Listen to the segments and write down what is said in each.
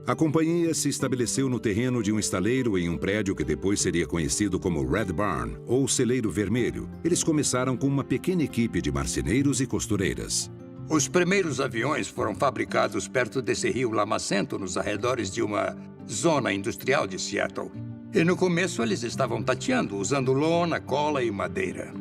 A companhia se estabeleceu no terreno de um estaleiro em um prédio que depois seria conhecido como Red Barn, ou Celeiro Vermelho. Eles começaram com uma pequena equipe de marceneiros e costureiras. Os primeiros aviões foram fabricados perto desse rio Lamacento, nos arredores de uma zona industrial de Seattle. E no começo eles estavam tateando, usando lona, cola e madeira.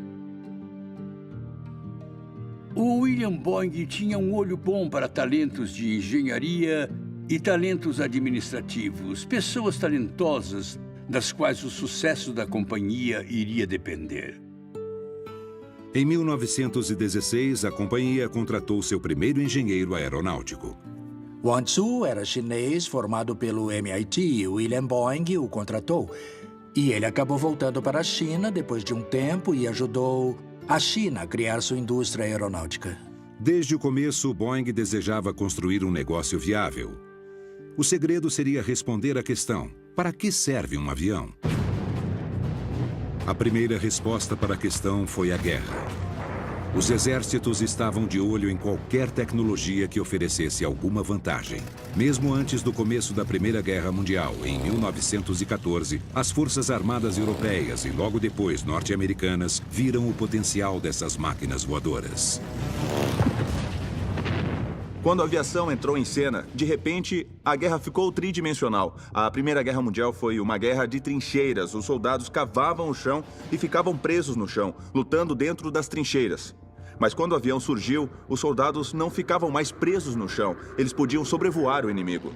O William Boeing tinha um olho bom para talentos de engenharia e talentos administrativos, pessoas talentosas das quais o sucesso da companhia iria depender. Em 1916, a companhia contratou seu primeiro engenheiro aeronáutico. Wang-Soo era chinês formado pelo MIT e William Boeing o contratou. E ele acabou voltando para a China depois de um tempo e ajudou a China a criar sua indústria aeronáutica. Desde o começo, Boeing desejava construir um negócio viável. O segredo seria responder à questão: para que serve um avião? A primeira resposta para a questão foi a guerra. Os exércitos estavam de olho em qualquer tecnologia que oferecesse alguma vantagem. Mesmo antes do começo da Primeira Guerra Mundial, em 1914, as Forças Armadas Europeias e logo depois norte-americanas viram o potencial dessas máquinas voadoras. Quando a aviação entrou em cena, de repente, a guerra ficou tridimensional. A Primeira Guerra Mundial foi uma guerra de trincheiras. Os soldados cavavam o chão e ficavam presos no chão, lutando dentro das trincheiras. Mas quando o avião surgiu, os soldados não ficavam mais presos no chão. Eles podiam sobrevoar o inimigo.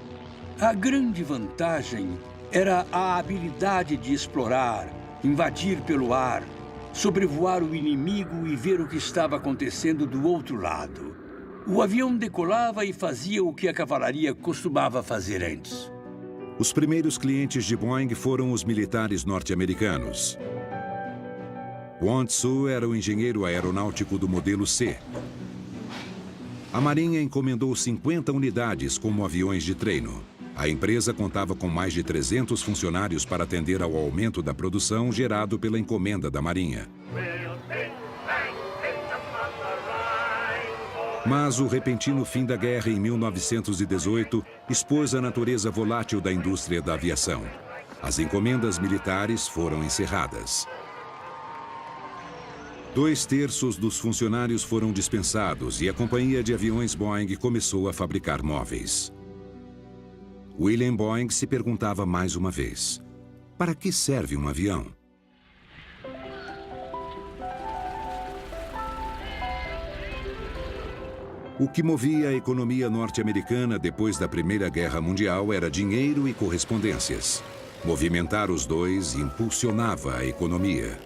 A grande vantagem era a habilidade de explorar, invadir pelo ar, sobrevoar o inimigo e ver o que estava acontecendo do outro lado. O avião decolava e fazia o que a cavalaria costumava fazer antes. Os primeiros clientes de Boeing foram os militares norte-americanos. Wang-Soo era o engenheiro aeronáutico do modelo C. A Marinha encomendou 50 unidades como aviões de treino. A empresa contava com mais de 300 funcionários para atender ao aumento da produção gerado pela encomenda da Marinha. Mas o repentino fim da guerra em 1918 expôs a natureza volátil da indústria da aviação. As encomendas militares foram encerradas. 2/3 dos funcionários foram dispensados e a companhia de aviões Boeing começou a fabricar móveis. William Boeing se perguntava mais uma vez: para que serve um avião? O que movia a economia norte-americana depois da Primeira Guerra Mundial era dinheiro e correspondências. Movimentar os dois impulsionava a economia.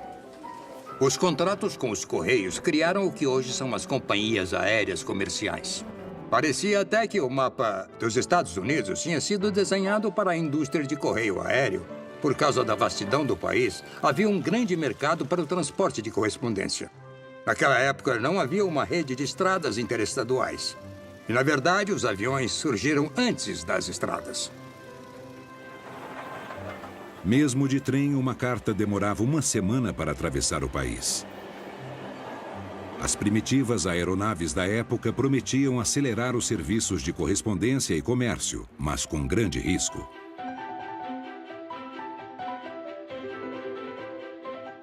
Os contratos com os Correios criaram o que hoje são as companhias aéreas comerciais. Parecia até que o mapa dos Estados Unidos tinha sido desenhado para a indústria de correio aéreo. Por causa da vastidão do país, havia um grande mercado para o transporte de correspondência. Naquela época, não havia uma rede de estradas interestaduais. E, na verdade, os aviões surgiram antes das estradas. Mesmo de trem, uma carta demorava uma semana para atravessar o país. As primitivas aeronaves da época prometiam acelerar os serviços de correspondência e comércio, mas com grande risco.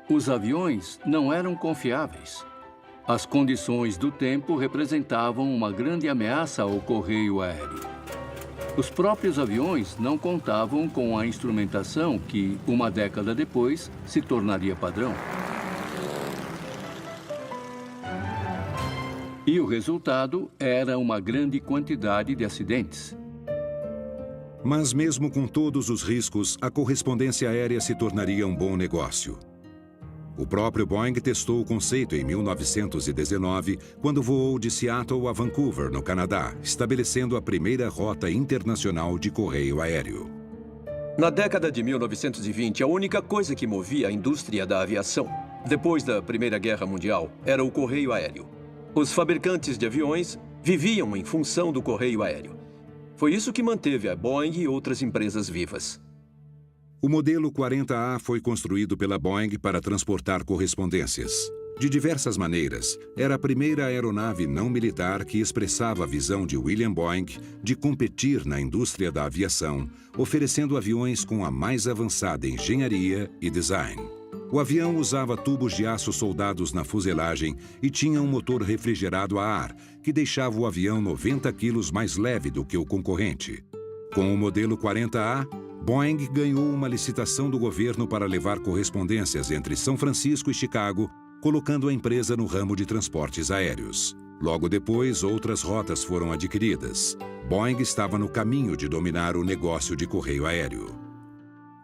Os aviões não eram confiáveis. As condições do tempo representavam uma grande ameaça ao correio aéreo. Os próprios aviões não contavam com a instrumentação que, uma década depois, se tornaria padrão. E o resultado era uma grande quantidade de acidentes. Mas mesmo com todos os riscos, a correspondência aérea se tornaria um bom negócio. O próprio Boeing testou o conceito em 1919, quando voou de Seattle a Vancouver, no Canadá, estabelecendo a primeira rota internacional de correio aéreo. Na década de 1920, a única coisa que movia a indústria da aviação, depois da Primeira Guerra Mundial, era o correio aéreo. Os fabricantes de aviões viviam em função do correio aéreo. Foi isso que manteve a Boeing e outras empresas vivas. O modelo 40A foi construído pela Boeing para transportar correspondências. De diversas maneiras, era a primeira aeronave não militar que expressava a visão de William Boeing de competir na indústria da aviação, oferecendo aviões com a mais avançada engenharia e design. O avião usava tubos de aço soldados na fuselagem e tinha um motor refrigerado a ar, que deixava o avião 90 quilos mais leve do que o concorrente. Com o modelo 40A, Boeing ganhou uma licitação do governo para levar correspondências entre São Francisco e Chicago, colocando a empresa no ramo de transportes aéreos. Logo depois, outras rotas foram adquiridas. Boeing estava no caminho de dominar o negócio de correio aéreo.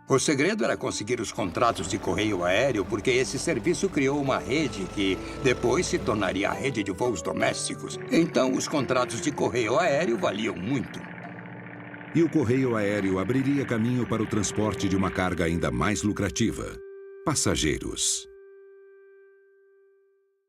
O segredo era conseguir os contratos de correio aéreo, porque esse serviço criou uma rede que depois se tornaria a rede de voos domésticos. Então, os contratos de correio aéreo valiam muito. E o correio aéreo abriria caminho para o transporte de uma carga ainda mais lucrativa: passageiros.